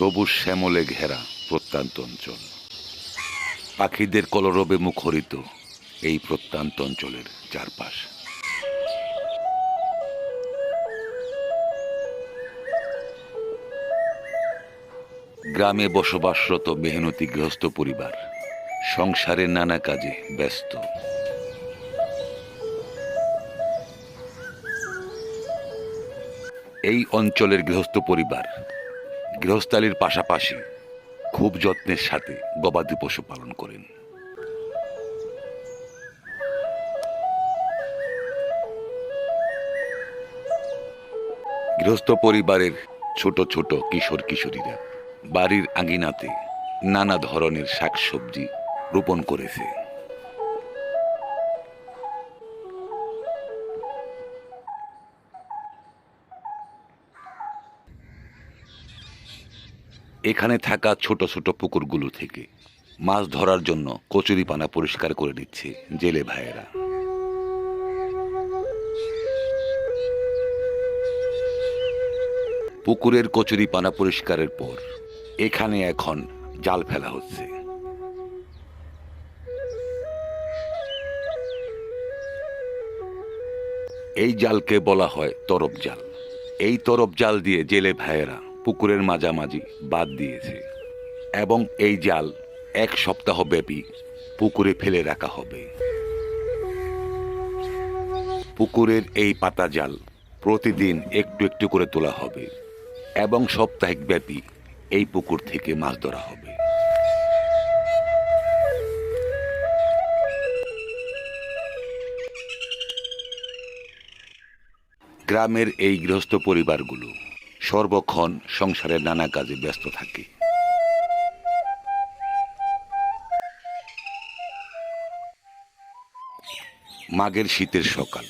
সবুজ শ্যামলে ঘেরা প্রত্যন্ত অঞ্চল, পাখিদের কলরবে মুখরিত এই প্রত্যন্ত অঞ্চলের চারপাশ। গ্রামে বসবাসরত মেহনতি গৃহস্থ পরিবার সংসারের নানা কাজে ব্যস্ত। এই অঞ্চলের গৃহস্থ পরিবার গৃহস্থালির পাশাপাশি খুব যত্নের সাথে গবাদি পশু পালন করেন। গৃহস্থ পরিবারের ছোট ছোট কিশোর কিশোরীরা বাড়ির আঙিনাতে নানা ধরনের শাকসবজি রোপণ করেছে। এখানে থাকা ছোট ছোট পুকুরগুলো থেকে মাছ ধরার জন্য কচুরিপানা পরিষ্কার করে দিচ্ছে জেলে ভাইয়েরা। পুকুরের কচুরিপানা পরিষ্কারের পর এখানে এখন জাল ফেলা হচ্ছে। এই জালকে বলা হয় তরফ জাল। এই তরফ জাল দিয়ে জেলে ভাইয়েরা পুকুরের মাঝামাঝি বাঁধ দিয়েছে এবং এই জাল 1 সপ্তাহ ব্যাপী পুকুরে ফেলে রাখা হবে। পুকুরের এই পাতা জাল প্রতিদিন একটু একটু করে তোলা হবে এবং সপ্তাহিক ব্যাপী এই পুকুর থেকে মাছ ধরা হবে। গ্রামের এই গৃহস্থ পরিবারগুলো সর্বক্ষণ সংসারের নানা কাজে ব্যস্ত থাকে। মাঘের শীতের সকাল,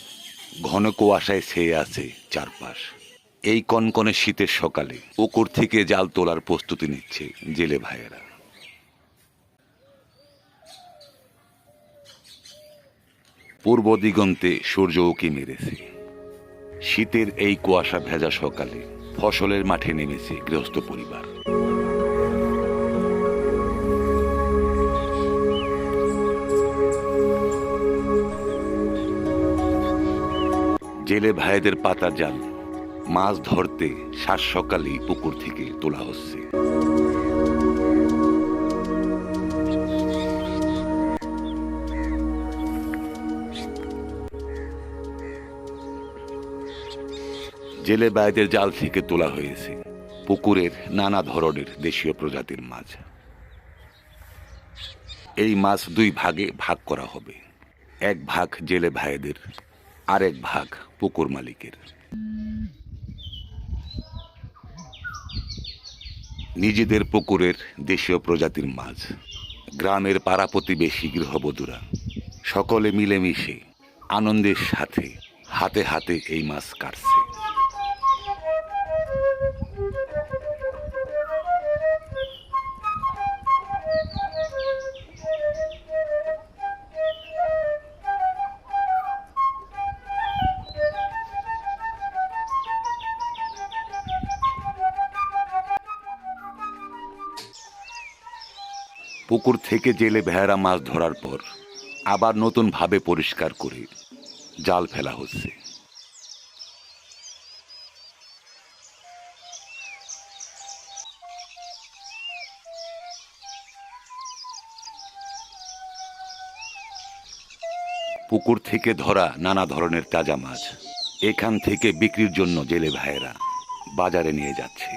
ঘন কুয়াশায় ছেয়ে আছে চারপাশ। এই কনকনে শীতের সকালে পুকুর থেকে জাল তোলার প্রস্তুতি নিচ্ছে জেলে ভাইয়েরা। পূর্ব দিগন্তে সূর্য উঁকি মেরেছে। শীতের এই কুয়াশা ভেজা সকালে ফসলের মাঠে নেমেছে গৃহস্থ পরিবার। জেলে ভাইদের পাতা জাল মাছ ধরতে সাত সকালেই পুকুর থেকে তোলা হচ্ছে। জেলে ভাইদের জাল থেকে তোলা হয়েছে পুকুরের নানা ধরনের দেশীয় প্রজাতির মাছ। এই মাছ 2 ভাগে ভাগ করা হবে। 1 ভাগ জেলে ভাইদের, আরেক ভাগ পুকুর মালিকের। নিজেদের পুকুরের দেশীয় প্রজাতির মাছ গ্রামের পাড়া প্রতিবেশী গৃহবধূরা সকলে মিলেমিশে আনন্দের সাথে হাতে হাতে এই মাছ কাটছে। পুকুর থেকে জেলে ভাইয়েরা মাছ ধরার পর আবার নতুনভাবে পরিষ্কার করে জাল ফেলা হচ্ছে। পুকুর থেকে ধরা নানা ধরনের তাজা মাছ এখান থেকে বিক্রির জন্য জেলে ভাইয়েরা বাজারে নিয়ে যাচ্ছে।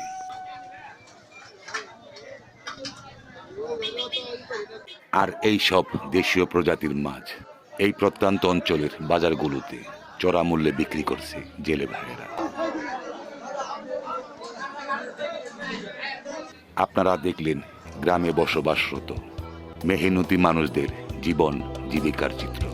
আর এই সব দেশীয় প্রজাতির মাছ এই প্রত্যন্ত অঞ্চলের বাজারগুলোতে চড়া মূল্যে বিক্রি করছে জেলে ভাইয়েরা। আপনারা দেখলেন গ্রামে বসবাসরত মেহনতি মানুষদের জীবন জীবিকার চিত্র।